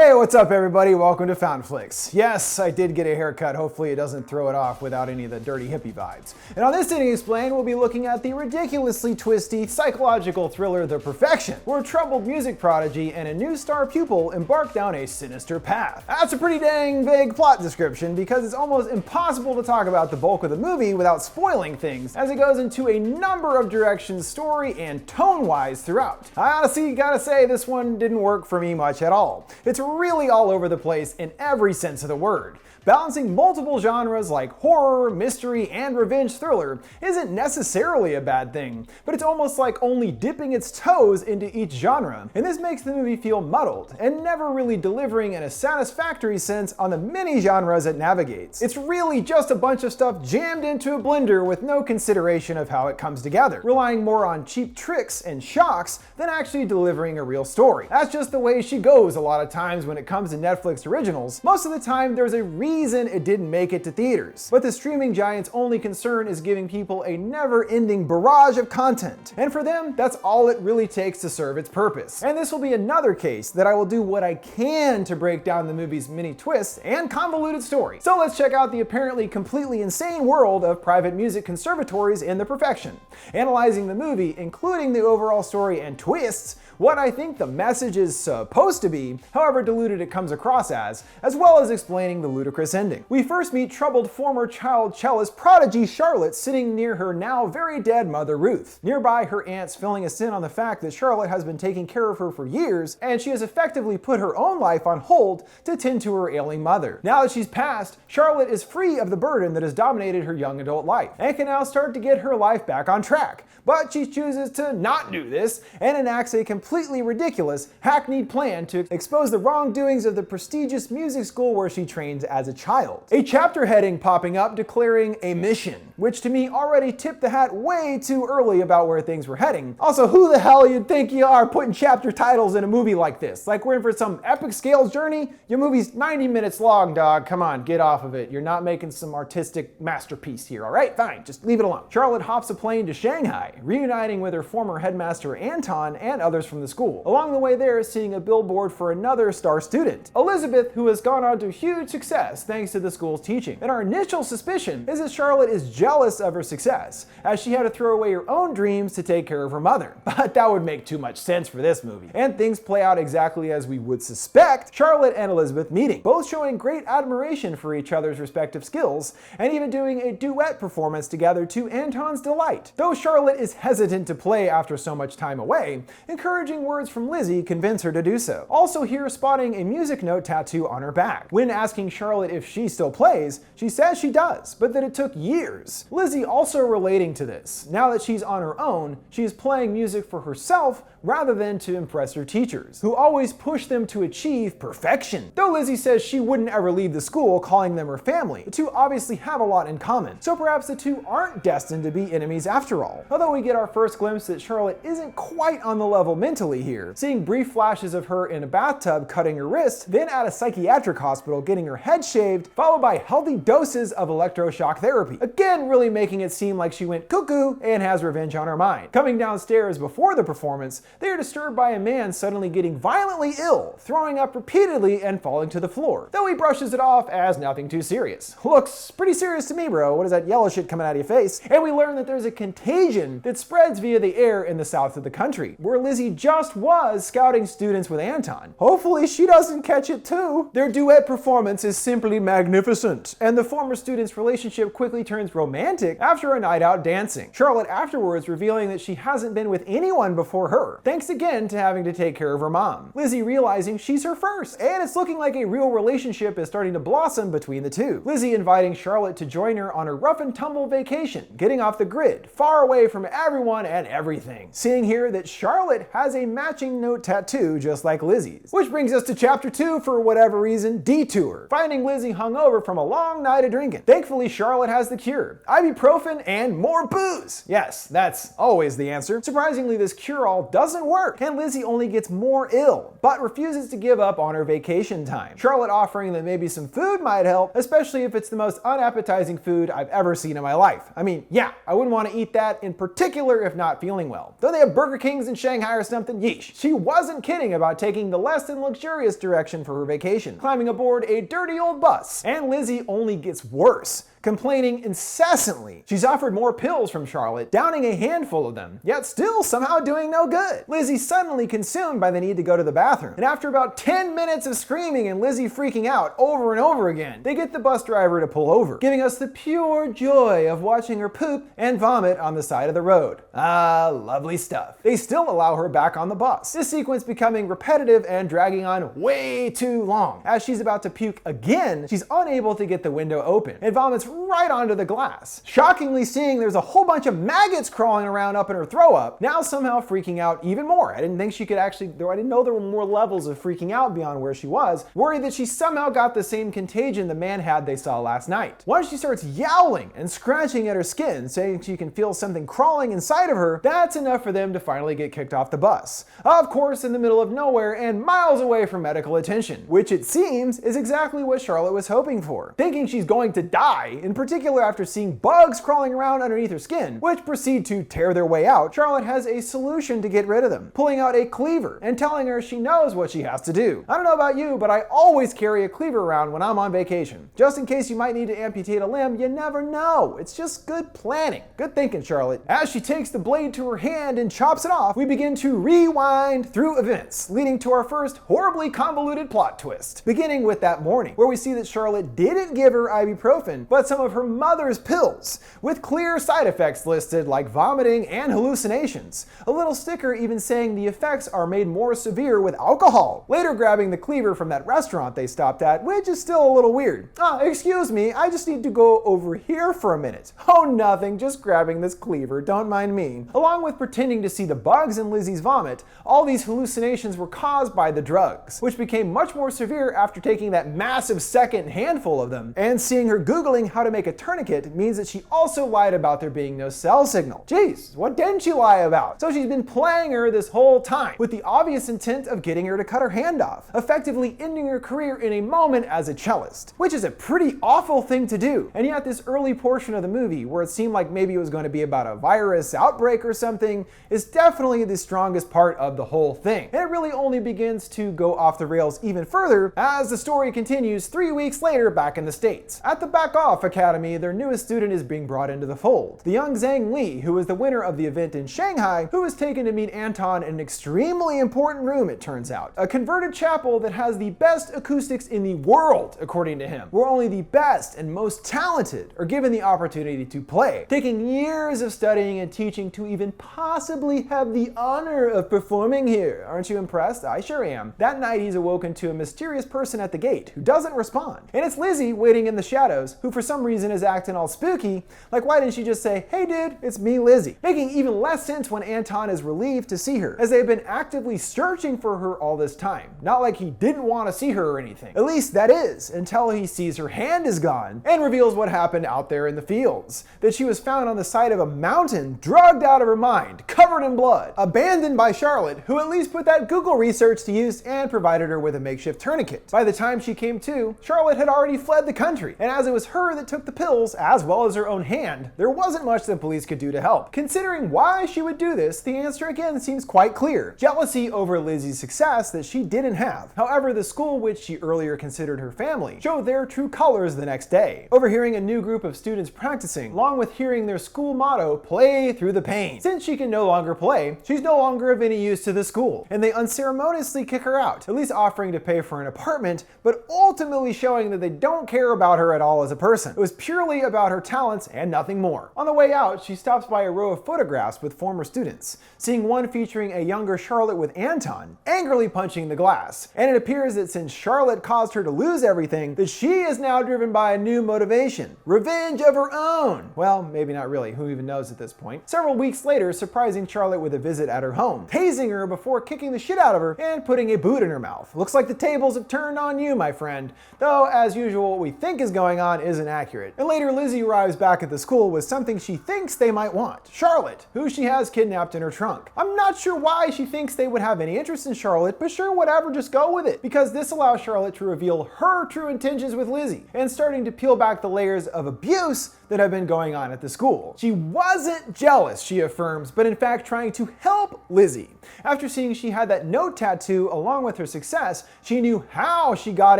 Hey, what's up everybody? Welcome to FoundFlix. Yes, I did get a haircut. Hopefully it doesn't throw it off without any of the dirty hippie vibes. And on this Dating Explained, we'll be looking at the ridiculously twisty psychological thriller The Perfection, where a troubled music prodigy and a new star pupil embark down a sinister path. That's a pretty dang vague plot description because it's almost impossible to talk about the bulk of the movie without spoiling things, as it goes into a number of directions story and tone-wise throughout. I honestly gotta say this one didn't work for me much at all. It's really all over the place in every sense of the word. Balancing multiple genres like horror, mystery, and revenge thriller isn't necessarily a bad thing, but it's almost like only dipping its toes into each genre, and this makes the movie feel muddled and never really delivering in a satisfactory sense on the many genres it navigates. It's really just a bunch of stuff jammed into a blender with no consideration of how it comes together, relying more on cheap tricks and shocks than actually delivering a real story. That's just the way she goes a lot of times when it comes to Netflix originals. Most of the time there's a reason it didn't make it to theaters, but the streaming giant's only concern is giving people a never-ending barrage of content, and for them that's all it really takes to serve its purpose. And this will be another case that I will do what I can to break down the movie's many twists and convoluted story. So let's check out the apparently completely insane world of private music conservatories in The Perfection, analyzing the movie, including the overall story and twists, what I think the message is supposed to be, however diluted it comes across as well as explaining the ludicrous ending. We first meet troubled former child cellist prodigy Charlotte sitting near her now very dead mother Ruth. Nearby, her aunt's filling us in on the fact that Charlotte has been taking care of her for years, and she has effectively put her own life on hold to tend to her ailing mother. Now that she's passed, Charlotte is free of the burden that has dominated her young adult life, and can now start to get her life back on track. But she chooses to not do this, and enacts a completely ridiculous, hackneyed plan to expose the wrongdoings of the prestigious music school where she trains as a child. A chapter heading popping up declaring a mission, which to me already tipped the hat way too early about where things were heading. Also, who the hell you'd think you are putting chapter titles in a movie like this? Like we're in for some epic scale journey? Your movie's 90 minutes long, dog. Come on, get off of it. You're not making some artistic masterpiece here, all right? Fine, just leave it alone. Charlotte hops a plane to Shanghai, reuniting with her former headmaster Anton and others from the school. Along the way there, seeing a billboard for another star student, Elizabeth, who has gone on to huge success thanks to the school's teaching. And our initial suspicion is that Charlotte is jealous of her success, as she had to throw away her own dreams to take care of her mother. But that would make too much sense for this movie. And things play out exactly as we would suspect, Charlotte and Elizabeth meeting, both showing great admiration for each other's respective skills, and even doing a duet performance together to Anton's delight. Though Charlotte is hesitant to play after so much time away, encouraging words from Lizzie convince her to do so. Also here spotting a music note tattoo on her back. When asking Charlotte if she still plays, she says she does, but that it took years. Lizzie also relating to this. Now that she's on her own, she is playing music for herself rather than to impress her teachers, who always push them to achieve perfection. Though Lizzie says she wouldn't ever leave the school, calling them her family, the two obviously have a lot in common. So perhaps the two aren't destined to be enemies after all. Although we get our first glimpse that Charlotte isn't quite on the level mentally here, seeing brief flashes of her in a bathtub cutting her wrist, then at a psychiatric hospital getting her head shaved, followed by healthy doses of electroshock therapy. Again, really making it seem like she went cuckoo and has revenge on her mind. Coming downstairs before the performance, they are disturbed by a man suddenly getting violently ill, throwing up repeatedly and falling to the floor, though he brushes it off as nothing too serious. Looks pretty serious to me, bro. What is that yellow shit coming out of your face? And we learn that there's a contagion that spreads via the air in the south of the country, where Lizzie just was scouting students with Anton. Hopefully she doesn't catch it too. Their duet performance is simply magnificent, and the former student's relationship quickly turns romantic after a night out dancing. Charlotte afterwards revealing that she hasn't been with anyone before her, thanks again to having to take care of her mom. Lizzie realizing she's her first, and it's looking like a real relationship is starting to blossom between the two. Lizzie inviting Charlotte to join her on a rough and tumble vacation, getting off the grid, far away from everyone and everything. Seeing here that Charlotte has a matching note tattoo just like Lizzie's. Which brings us to chapter 2 for whatever reason, Detour. Finding Lizzie hungover from a long night of drinking. Thankfully, Charlotte has the cure. Ibuprofen and more booze. Yes, that's always the answer. Surprisingly, this cure-all doesn't work, and Lizzie only gets more ill, but refuses to give up on her vacation time. Charlotte offering that maybe some food might help, especially if it's the most unappetizing food I've ever seen in my life. I mean, yeah, I wouldn't want to eat that in particular if not feeling well. Though they have Burger Kings in Shanghai or something, yeesh. She wasn't kidding about taking the less than luxurious luxurious direction for her vacation, climbing aboard a dirty old bus. And Lizzie only gets worse, complaining incessantly. She's offered more pills from Charlotte, downing a handful of them, yet still somehow doing no good. Lizzie's suddenly consumed by the need to go to the bathroom, and after about 10 minutes of screaming and Lizzie freaking out over and over again, they get the bus driver to pull over, giving us the pure joy of watching her poop and vomit on the side of the road. Ah, lovely stuff. They still allow her back on the bus, this sequence becoming repetitive and dragging on way too long. As she's about to puke again, she's unable to get the window open and vomits right onto the glass. Shockingly seeing there's a whole bunch of maggots crawling around up in her throw up, now somehow freaking out even more. I didn't think she could actually, I didn't know there were more levels of freaking out beyond where she was, worried that she somehow got the same contagion the man had they saw last night. Once she starts yowling and scratching at her skin, saying she can feel something crawling inside of her, that's enough for them to finally get kicked off the bus. Of course, in the middle of nowhere and miles away from medical attention, which it seems is exactly what Charlotte was hoping for, thinking she's going to die, in particular after seeing bugs crawling around underneath her skin, which proceed to tear their way out. Charlotte has a solution to get rid of them, pulling out a cleaver and telling her she knows what she has to do. I don't know about you, but I always carry a cleaver around when I'm on vacation. Just in case you might need to amputate a limb, you never know. It's just good planning. Good thinking, Charlotte. As she takes the blade to her hand and chops it off, we begin to rewind through events, leading to our first horribly convoluted plot twist. Beginning with that morning, where we see that Charlotte didn't give her ibuprofen, but some of her mother's pills, with clear side effects listed like vomiting and hallucinations. A little sticker even saying the effects are made more severe with alcohol. Later grabbing the cleaver from that restaurant they stopped at, which is still a little weird. Excuse me, I just need to go over here for a minute. Oh, nothing, just grabbing this cleaver, don't mind me. Along with pretending to see the bugs in Lizzie's vomit, all these hallucinations were caused by the drugs, which became much more severe after taking that massive second handful of them. And seeing her Googling how to make a tourniquet means that she also lied about there being no cell signal. Jeez, what didn't she lie about? So she's been playing her this whole time, with the obvious intent of getting her to cut her hand off, effectively ending her career in a moment as a cellist, which is a pretty awful thing to do. And yet this early portion of the movie, where it seemed like maybe it was going to be about a virus outbreak or something, is definitely the strongest part of the whole thing. And it really only begins to go off the rails even further as the story continues 3 weeks later back in the States. At the Back Off Academy, their newest student is being brought into the fold. The young Zhang Li, who was the winner of the event in Shanghai, who was taken to meet Anton in an extremely important room, it turns out. A converted chapel that has the best acoustics in the world, according to him, where only the best and most talented are given the opportunity to play, taking years of studying and teaching to even possibly have the honor of performing here. Aren't you impressed? I sure am. That night he's awoken to a mysterious person at the gate who doesn't respond. And it's Lizzie waiting in the shadows, who for some reason is acting all spooky, like why didn't she just say, "Hey dude, it's me, Lizzie?" Making even less sense when Anton is relieved to see her, as they've been actively searching for her all this time. Not like he didn't want to see her or anything. At least that is, until he sees her hand is gone, and reveals what happened out there in the fields. That she was found on the side of a mountain, drugged out of her mind, covered in blood, abandoned by Charlotte, who at least put that Google research to use and provided her with a makeshift tourniquet. By the time she came to, Charlotte had already fled the country, and as it was her that took the pills, as well as her own hand, there wasn't much the police could do to help. Considering why she would do this, the answer again seems quite clear. Jealousy over Lizzie's success that she didn't have. However, the school which she earlier considered her family showed their true colors the next day, overhearing a new group of students practicing, along with hearing their school motto, "Play through the pain." Since she can no longer play, she's no longer of any use to the school, and they unceremoniously kick her out, at least offering to pay for an apartment, but ultimately showing that they don't care about her at all as a person. It was purely about her talents and nothing more. On the way out, she stops by a row of photographs with former students, seeing one featuring a younger Charlotte with Anton, angrily punching the glass. And it appears that since Charlotte caused her to lose everything, that she is now driven by a new motivation, revenge of her own. Well, maybe not really, who even knows at this point. Several weeks later, surprising Charlotte with a visit at her home, tasing her before kicking the shit out of her and putting a boot in her mouth. Looks like the tables have turned on you, my friend. Though, as usual, what we think is going on isn't accurate. And later Lizzie arrives back at the school with something she thinks they might want: Charlotte, who she has kidnapped in her trunk. I'm not sure why she thinks they would have any interest in Charlotte, but sure, whatever, just go with it, because this allows Charlotte to reveal her true intentions with Lizzie and starting to peel back the layers of abuse that have been going on at the school. She wasn't jealous, she affirms, but in fact trying to help Lizzie. After seeing she had that note tattoo along with her success, she knew how she got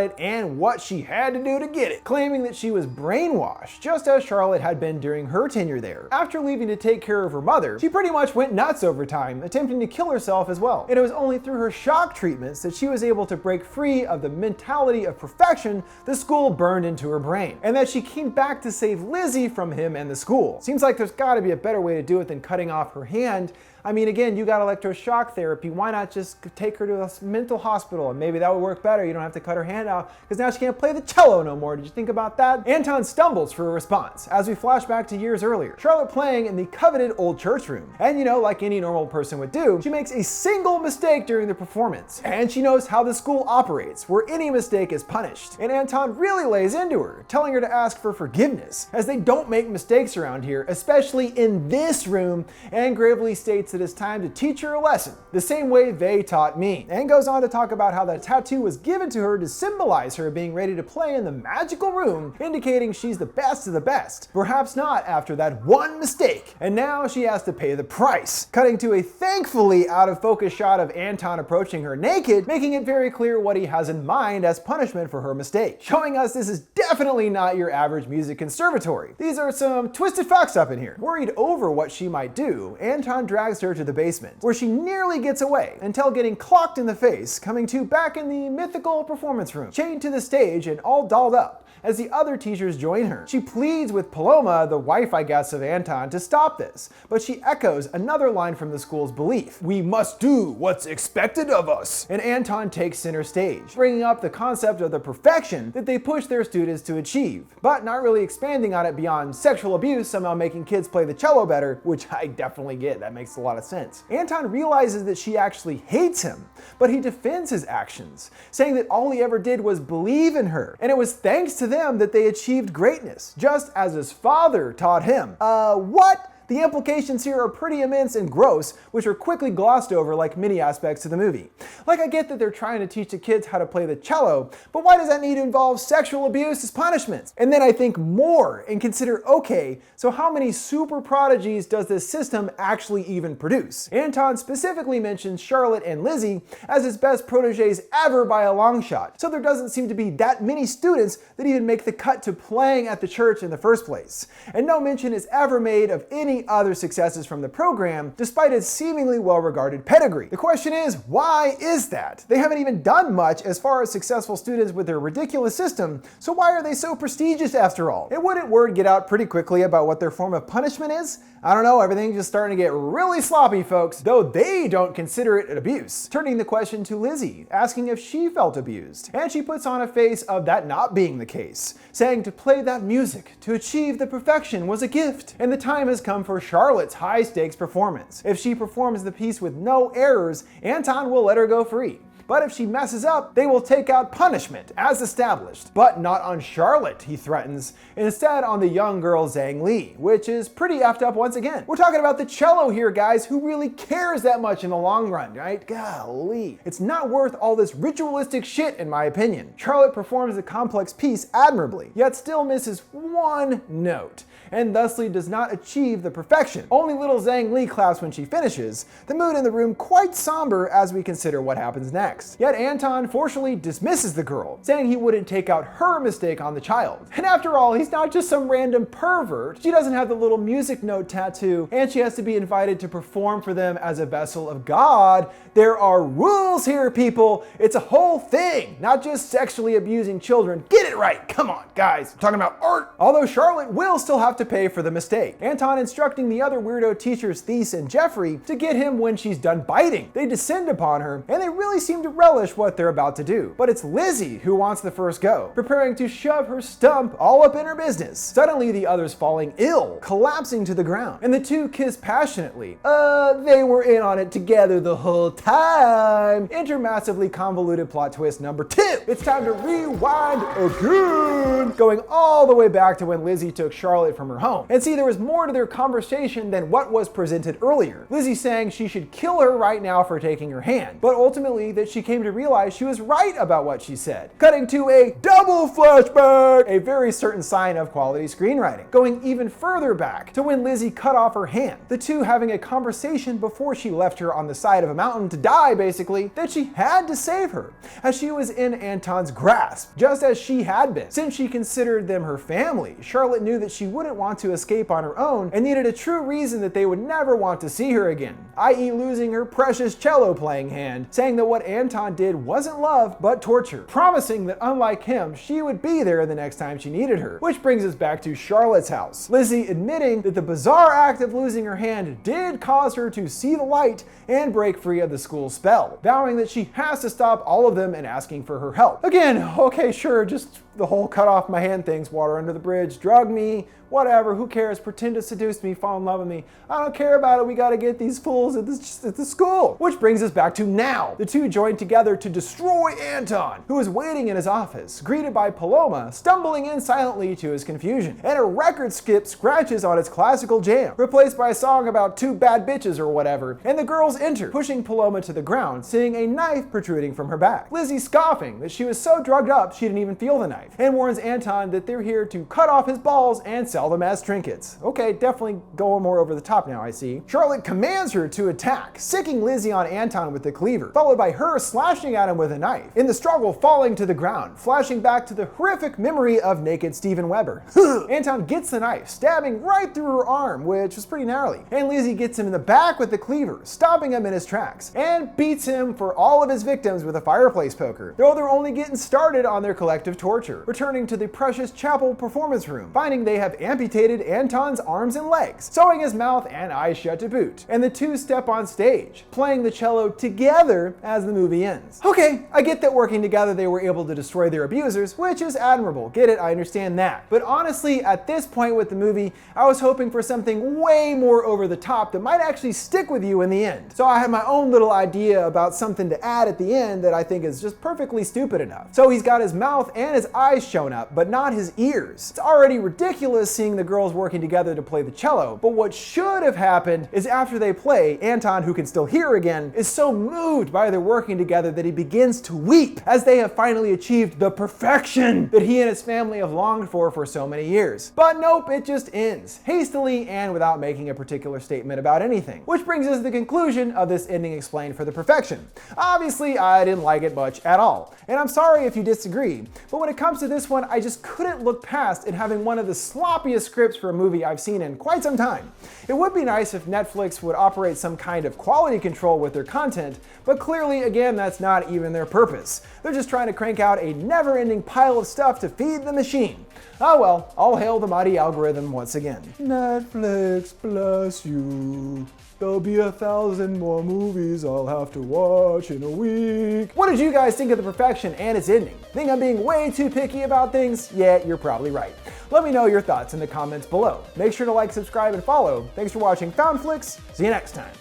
it and what she had to do to get it, claiming that she was brainwashed, just as Charlotte had been during her tenure there. After leaving to take care of her mother, she pretty much went nuts over time, attempting to kill herself as well. And it was only through her shock treatments that she was able to break free of the mentality of perfection the school burned into her brain, and that she came back to save Lizzie from him and the school. Seems like there's gotta be a better way to do it than cutting off her hand. I mean, again, you got electroshock therapy. Why not just take her to a mental hospital and maybe that would work better? You don't have to cut her hand off because now she can't play the cello no more. Did you think about that? Anton stumbles for a response as we flash back to years earlier. Charlotte playing in the coveted old church room. And you know, like any normal person would do, she makes a single mistake during the performance. And she knows how the school operates, where any mistake is punished. And Anton really lays into her, telling her to ask for forgiveness, as they don't make mistakes around here, especially in this room, and gravely states that it's time to teach her a lesson, the same way they taught me. And goes on to talk about how that tattoo was given to her to symbolize her being ready to play in the magical room, indicating she's the best of the best. Perhaps not after that one mistake. And now she has to pay the price. Cutting to a thankfully out of focus shot of Anton approaching her naked, making it very clear what he has in mind as punishment for her mistake. Showing us this is definitely not your average music conservatory. These are some twisted fucks up in here. Worried over what she might do, Anton drags her to the basement, where she nearly gets away until getting clocked in the face, coming to back in the mythical performance room, chained to the stage and all dolled up, as the other teachers join her. She pleads with Paloma, the wife I guess of Anton, to stop this, but she echoes another line from the school's belief: "We must do what's expected of us." And Anton takes center stage, bringing up the concept of the perfection that they push their students to achieve, but not really expanding on it beyond sexual abuse somehow making kids play the cello better, which I definitely get, that makes a lot of sense. Anton realizes that she actually hates him, but he defends his actions, saying that all he ever did was believe in her, and it was thanks to them that they achieved greatness, just as his father taught him. What? The implications here are pretty immense and gross, which are quickly glossed over like many aspects of the movie. Like, I get that they're trying to teach the kids how to play the cello, but why does that need to involve sexual abuse as punishment? And then I think more and consider, okay, so how many super prodigies does this system actually even produce? Anton specifically mentions Charlotte and Lizzie as his best proteges ever by a long shot, so there doesn't seem to be that many students that even make the cut to playing at the church in the first place. And no mention is ever made of any other successes from the program, despite its seemingly well-regarded pedigree. The question is, why is that? They haven't even done much as far as successful students with their ridiculous system, so why are they so prestigious after all? And wouldn't word get out pretty quickly about what their form of punishment is? I don't know, everything's just starting to get really sloppy, folks, though they don't consider it an abuse. Turning the question to Lizzie, asking if she felt abused, and she puts on a face of that not being the case, saying to play that music, to achieve the perfection was a gift, and the time has come for Charlotte's high-stakes performance. If she performs the piece with no errors, Anton will let her go free. But if she messes up, they will take out punishment, as established. But not on Charlotte, he threatens. Instead on the young girl Zhang Li, which is pretty effed up once again. We're talking about the cello here, guys. Who really cares that much in the long run, right? Golly. It's not worth all this ritualistic shit, in my opinion. Charlotte performs the complex piece admirably, yet still misses one note, and thusly does not achieve the perfection. Only little Zhang Li claps when she finishes, the mood in the room quite somber as we consider what happens next. Yet Anton forcefully dismisses the girl, saying he wouldn't take out her mistake on the child. And after all, he's not just some random pervert. She doesn't have the little music note tattoo, and she has to be invited to perform for them as a vessel of God. There are rules here, people. It's a whole thing, not just sexually abusing children. Get it right. Come on, guys. I'm talking about art. Although Charlotte will still have to to pay for the mistake. Anton instructing the other weirdo teachers Thies and Jeffrey to get him when she's done biting. They descend upon her, and they really seem to relish what they're about to do. But it's Lizzie who wants the first go, preparing to shove her stump all up in her business. Suddenly the others falling ill, collapsing to the ground, and the two kiss passionately. They were in on it together the whole time. Enter massively convoluted plot twist number 2. It's time to rewind again, going all the way back to when Lizzie took Charlotte from her home. And see, there was more to their conversation than what was presented earlier. Lizzie saying she should kill her right now for taking her hand, but ultimately that she came to realize she was right about what she said. Cutting to a double flashback, a very certain sign of quality screenwriting. Going even further back to when Lizzie cut off her hand, the two having a conversation before she left her on the side of a mountain to die, basically, that she had to save her, as she was in Anton's grasp, just as she had been. Since she considered them her family, Charlotte knew that she wouldn't want to escape on her own and needed a true reason that they would never want to see her again, i.e. losing her precious cello playing hand, saying that what Anton did wasn't love but torture, promising that unlike him, she would be there the next time she needed her. Which brings us back to Charlotte's house. Lizzie admitting that the bizarre act of losing her hand did cause her to see the light and break free of the school spell, vowing that she has to stop all of them and asking for her help. Again, okay, sure, just the whole cut off my hand things, water under the bridge, drug me, whatever, who cares, pretend to seduce me, fall in love with me. I don't care about it, we gotta get these fools at the school. Which brings us back to now. The two joined together to destroy Anton, who is waiting in his office, greeted by Paloma, stumbling in silently to his confusion. And a record skip scratches on its classical jam, replaced by a song about two bad bitches or whatever, and the girls enter, pushing Paloma to the ground, seeing a knife protruding from her back. Lizzie scoffing that she was so drugged up she didn't even feel the knife, and warns Anton that they're here to cut off his balls and sell them as trinkets. Okay, definitely going more over the top now, I see. Charlotte commands her to attack, sicking Lizzie on Anton with the cleaver, followed by her slashing at him with a knife, in the struggle falling to the ground, flashing back to the horrific memory of naked Steven Weber. Anton gets the knife, stabbing right through her arm, which was pretty gnarly, and Lizzie gets him in the back with the cleaver, stopping him in his tracks, and beats him for all of his victims with a fireplace poker, though they're only getting started on their collective torture, returning to the precious chapel performance room, finding they have amputated Anton's arms and legs, sewing his mouth and eyes shut to boot, and the two step on stage, playing the cello together as the movie ends. Okay, I get that working together they were able to destroy their abusers, which is admirable, get it, I understand that. But honestly, at this point with the movie, I was hoping for something way more over the top that might actually stick with you in the end. So I had my own little idea about something to add at the end that I think is just perfectly stupid enough. So he's got his mouth and his eyes shown up, but not his ears. It's already ridiculous seeing the girls working together to play the cello, but what should have happened is after they play, Anton, who can still hear again, is so moved by their working together that he begins to weep as they have finally achieved the perfection that he and his family have longed for so many years. But nope, it just ends, hastily and without making a particular statement about anything. Which brings us to the conclusion of this ending explained for the perfection. Obviously, I didn't like it much at all, and I'm sorry if you disagree, but when it comes to this one, I just couldn't look past it having one of the sloppiest scripts for a movie I've seen in quite some time. It would be nice if Netflix would operate some kind of quality control with their content, but clearly, again, that's not even their purpose. They're just trying to crank out a never-ending pile of stuff to feed the machine. Oh well, all hail the mighty algorithm once again. Netflix, bless you. There'll be 1,000 more movies I'll have to watch in a week. What did you guys think of The Perfection and its ending? Think I'm being way too picky about things? Yeah, you're probably right. Let me know your thoughts in the comments below. Make sure to like, subscribe, and follow. Thanks for watching FoundFlix. See you next time.